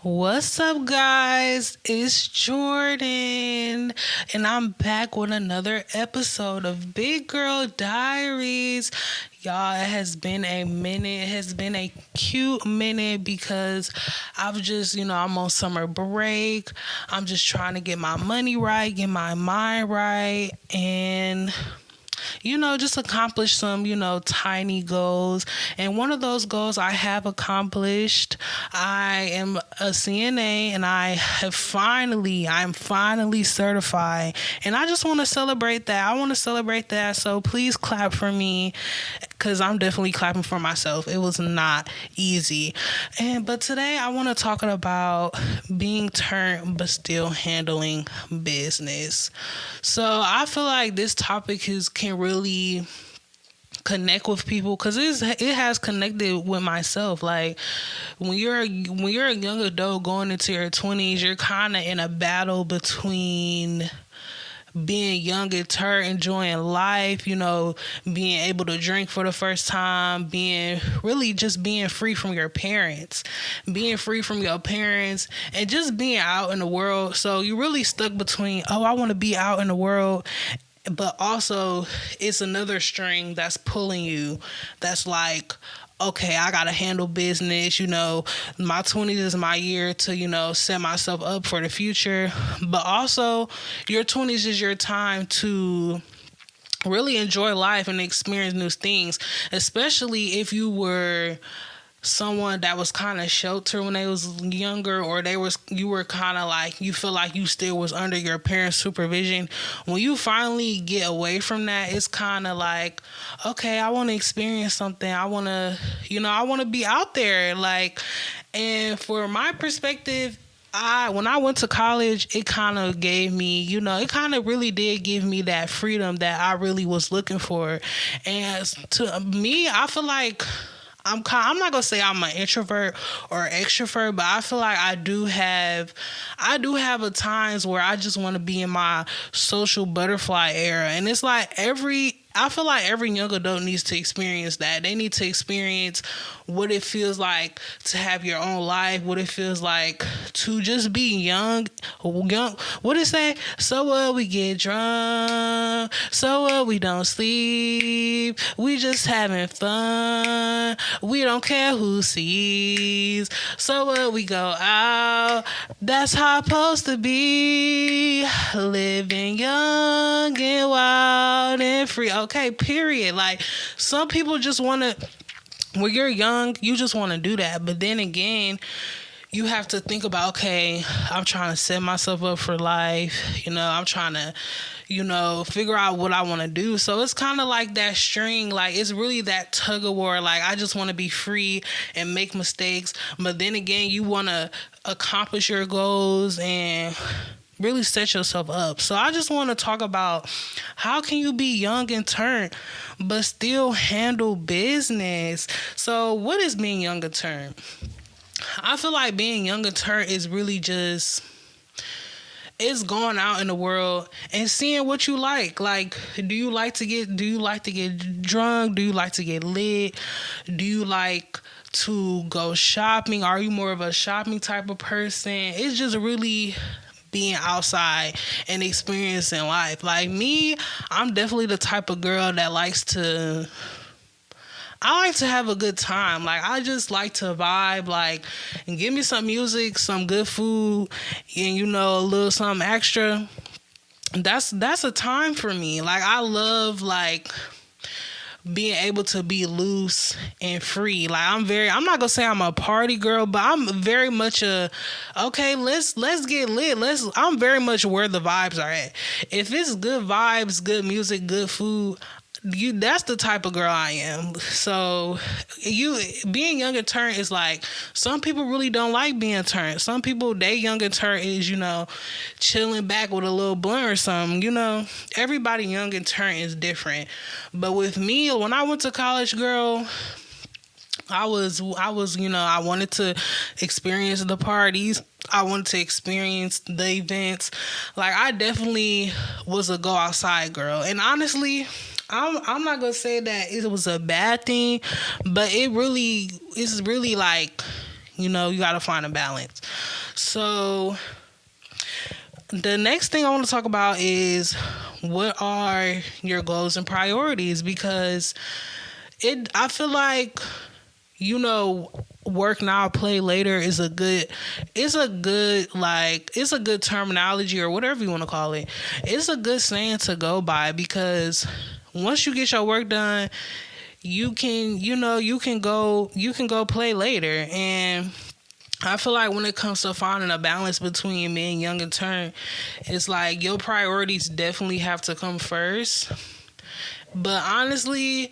What's up, guys? It's Jordan, and I'm back with another episode of Big Girl Diaries. Y'all, it has been a minute. It has been a cute minute because I've just, I'm on summer break. I'm just trying to get my money right, get my mind right, and just accomplish some, tiny goals. And one of those goals I have accomplished. I am a CNA and I'm finally certified. And I just want to celebrate that. I want to celebrate that. So please clap for me because I'm definitely clapping for myself. It was not easy. But today I want to talk about being turned but still handling business. So I feel like this topic can really connect with people because it has connected with myself. Like when you're a young adult going into your 20s, you're kind of in a battle between being young and turnt, enjoying life, being able to drink for the first time, being free from your parents, and just being out in the world. So you're really stuck between, I want to be out in the world, but also it's another string that's pulling you that's like, okay, I got to handle business. My 20s is my year to, set myself up for the future. But also, your 20s is your time to really enjoy life and experience new things, especially if you were someone that was kind of sheltered when they was younger, or you were kind of like, you feel like you still was under your parents' supervision. When you finally get away from that, it's kind of like, okay, I want to experience something. I want to be out there. And for my perspective, when I went to college, it kind of gave me, it kind of really did give me that freedom that I really was looking for. And to me, I feel like I'm not gonna say I'm an introvert or extrovert, but I feel like I do have a times where I just want to be in my social butterfly era, and it's like I feel like every young adult needs to experience that. They need to experience what it feels like to have your own life, what it feels like to just be young. What it say? So what, we get drunk. So what, we don't sleep. We just having fun. We don't care who sees. So what, we go out. That's how it's supposed to be. Living young and wild and free. Okay, period. Like, some people just want to, when you're young, you just want to do that. But then again, you have to think about, okay, I'm trying to set myself up for life. I'm trying to, figure out what I want to do. So it's kind of like that string. Like, it's really that tug of war. Like, I just want to be free and make mistakes. But then again, you want to accomplish your goals and really set yourself up. So I just want to talk about how can you be young and turnt but still handle business. So what is being young and turnt? I feel like being young and turnt is really just, it's going out in the world and seeing what you like. Like, do you like to get drunk? Do you like to get lit? Do you like to go shopping? Are you more of a shopping type of person? It's just really being outside and experiencing life. Like me, I'm definitely the type of girl that I like to have a good time. Like, I just like to vibe, and give me some music, some good food, and a little something extra. That's a time for me. Like, I love being able to be loose and free. Like, I'm not gonna say I'm a party girl, but I'm very much okay, let's get lit. I'm very much where the vibes are at. If it's good vibes, good music, good food, that's the type of girl I am. So being young and turnt is like, some people really don't like being turnt. Some people, they young and turnt is, chilling back with a little blunt or something. Everybody young and turnt is different. But with me, when I went to college, girl, I was, I wanted to experience the parties. I wanted to experience the events. Like, I definitely was a go outside girl. And honestly, I'm not gonna say that it was a bad thing, but it's really like, you gotta find a balance. So the next thing I want to talk about is what are your goals and priorities, because I feel like, work now, play later is a good terminology, or whatever you want to call it. It's a good saying to go by, because once you get your work done, you can go play later. And I feel like when it comes to finding a balance between me and Young Turnt, it's like your priorities definitely have to come first. But honestly,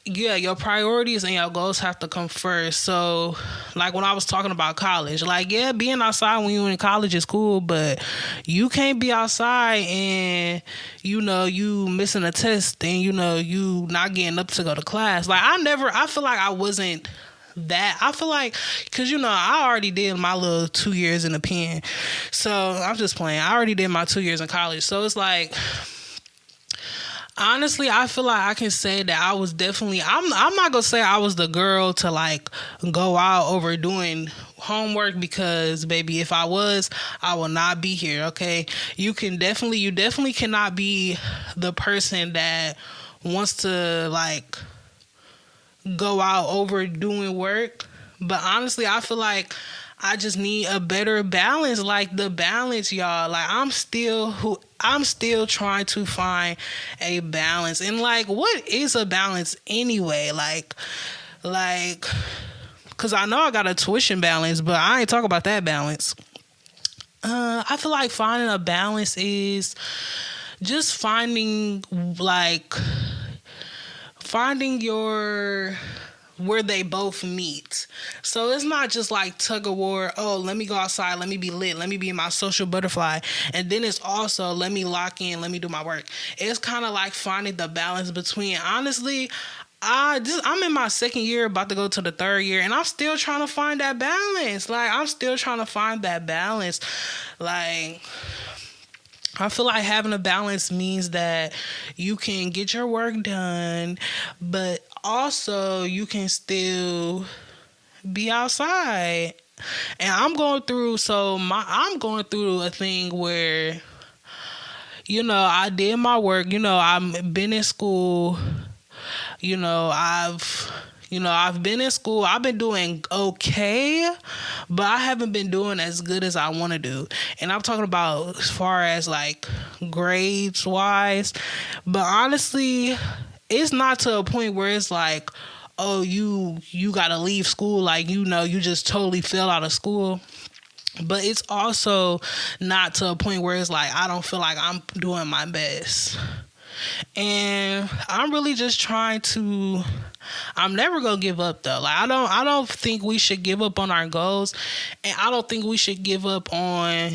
yeah, your priorities and your goals have to come first. So, like when I was talking about college, like, yeah, being outside when you're in college is cool, but you can't be outside and, you missing a test and, you not getting up to go to class. Like, I feel like I wasn't that. I feel like, because, I already did my little 2 years in the pen. So, I'm just playing. I already did my 2 years in college. So, it's like, honestly, I feel like I can say that I was definitely, I'm not going to say I was the girl to like go out over doing homework, because baby, if I was, I will not be here. Okay. You definitely cannot be the person that wants to like go out over doing work. But honestly, I feel like I just need a better balance. Like the balance, y'all. Like I'm still trying to find a balance. And like, what is a balance anyway? Like, cause I know I got a tuition balance, but I ain't talking about that balance. I feel like finding a balance is just finding your where they both meet. So it's not just like tug of war, oh, let me go outside, let me be lit, let me be my social butterfly, and then it's also let me lock in, let me do my work. It's kind of like finding the balance between, honestly, I'm in my second year, about to go to the third year, and I'm still trying to find that balance. Like, I feel like having a balance means that you can get your work done, but also you can still be outside. And I'm going through a thing where, I did my work, I've been in school, I've been in school. I've been doing okay, but I haven't been doing as good as I want to do. And I'm talking about as far as like grades wise. But honestly, it's not to a point where it's like, oh, you got to leave school. Like, you just totally fell out of school. But it's also not to a point where it's like, I don't feel like I'm doing my best. And I'm really just I'm never gonna give up though. Like I don't think we should give up on our goals, and I don't think we should give up on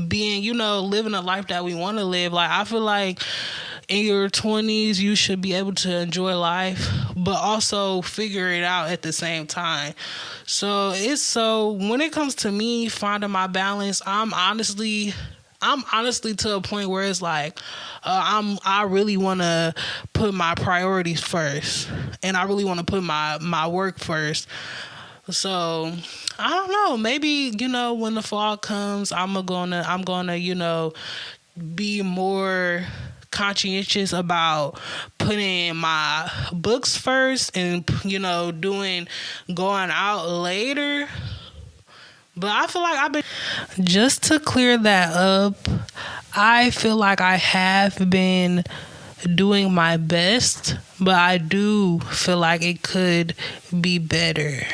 being, living a life that we want to live. Like I feel like in your 20s you should be able to enjoy life, but also figure it out at the same time. So when it comes to me finding my balance, I'm honestly to a point where it's like, I really want to put my priorities first, and I really want to put my work first. So I don't know. Maybe when the fall comes, I'm gonna be more conscientious about putting my books first, and going out later. But I feel like just to clear that up, I feel like I have been doing my best, but I do feel like it could be better.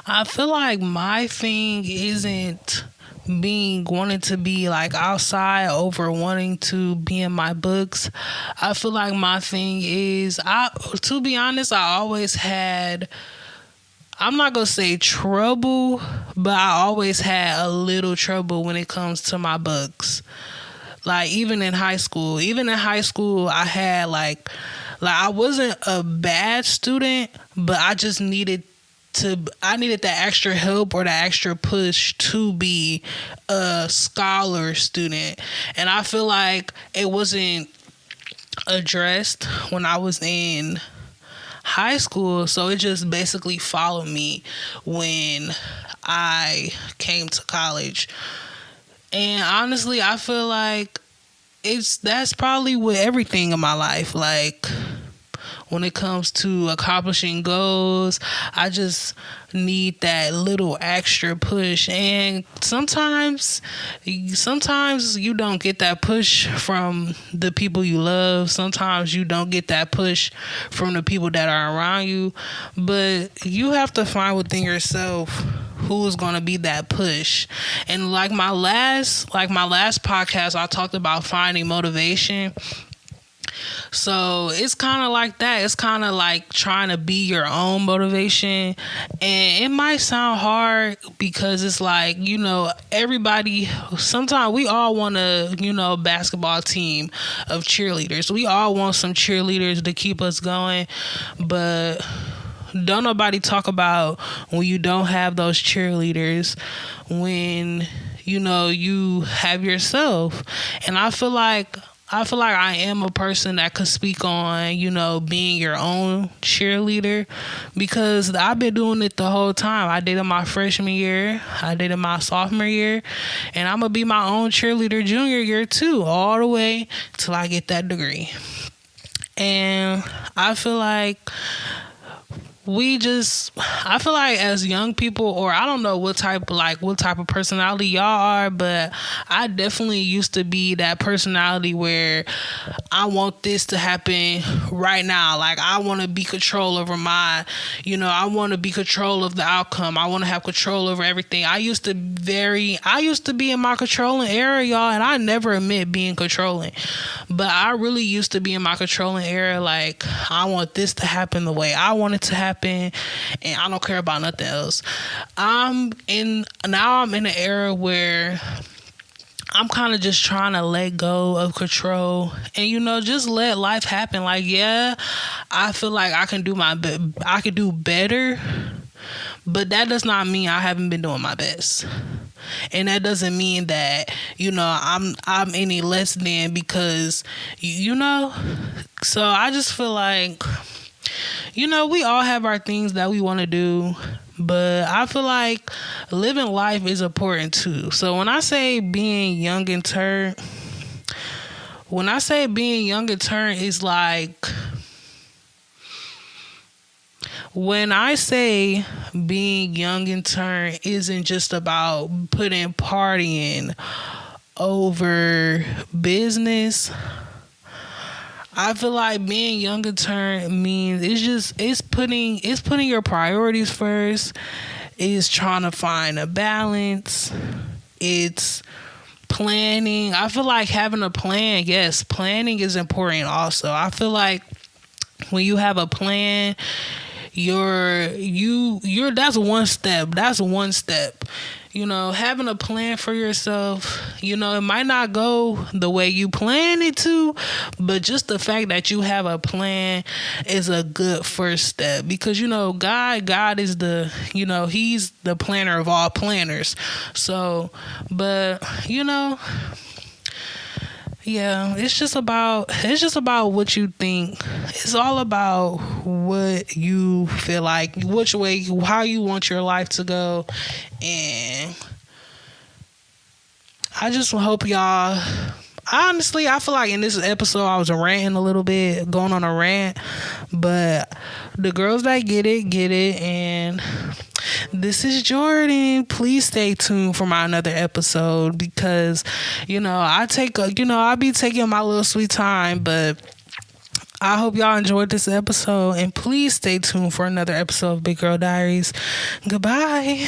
I feel like my thing isn't wanting to be like outside over wanting to be in my books. I feel like my thing is, to be honest, I always had, I'm not going to say trouble, but I always had a little trouble when it comes to my books. Like, even in high school, I had like I wasn't a bad student, but I just needed that extra help or that extra push to be a scholar student. And I feel like it wasn't addressed when I was in high school. So it just basically followed me when I came to college. And honestly, I feel like that's probably with everything in my life. Like, when it comes to accomplishing goals, I just need that little extra push. And sometimes you don't get that push from the people you love. Sometimes you don't get that push from the people that are around you. But you have to find within yourself who's going to be that push. And like my last podcast, I talked about finding motivation. So it's kind of like that. It's kind of like trying to be your own motivation. And it might sound hard because it's like, everybody, sometimes we all want a, basketball team of cheerleaders. We all want some cheerleaders to keep us going. But don't nobody talk about when you don't have those cheerleaders, when, you have yourself. And I feel like I am a person that could speak on, being your own cheerleader, because I've been doing it the whole time. I did it my freshman year. I did it my sophomore year. And I'm going to be my own cheerleader junior year too, all the way till I get that degree. And I feel like as young people, or I don't know what type of personality y'all are, but I definitely used to be that personality where I want this to happen right now. Like, I want to be control over I want to be control of the outcome. I want to have control over everything. I used to be in my controlling era, y'all, and I never admit being controlling, but I really used to be in my controlling era. Like, I want this to happen the way I want it to happen, and I don't care about nothing else. I'm in an era where I'm kind of just trying to let go of control and, just let life happen. Like, yeah, I feel like I can do better, but that does not mean I haven't been doing my best. And that doesn't mean that, I'm any less than because, so I just feel like, we all have our things that we want to do, but I feel like living life is important too. So when I say being young and turnt, is like, when I say being young and turnt isn't just about putting partying over business, I feel like being young and turnt means it's putting your priorities first. It's trying to find a balance. It's planning. I feel like having a plan, yes, planning is important also. I feel like when you have a plan, that's one step. That's one step. Having a plan for yourself, it might not go the way you plan it to, but just the fact that you have a plan is a good first step, because, God is he's the planner of all planners. So, but, yeah, it's just about what you think. It's all about what you feel like, how you want your life to go. And I just hope y'all, honestly, I feel like in this episode I was ranting a little bit, going on a rant, but the girls that get it. And this is Jordan. Please stay tuned for my another episode, because I'll be taking my little sweet time, but I hope y'all enjoyed this episode, and please stay tuned for another episode of Big Girl Diaries. Goodbye.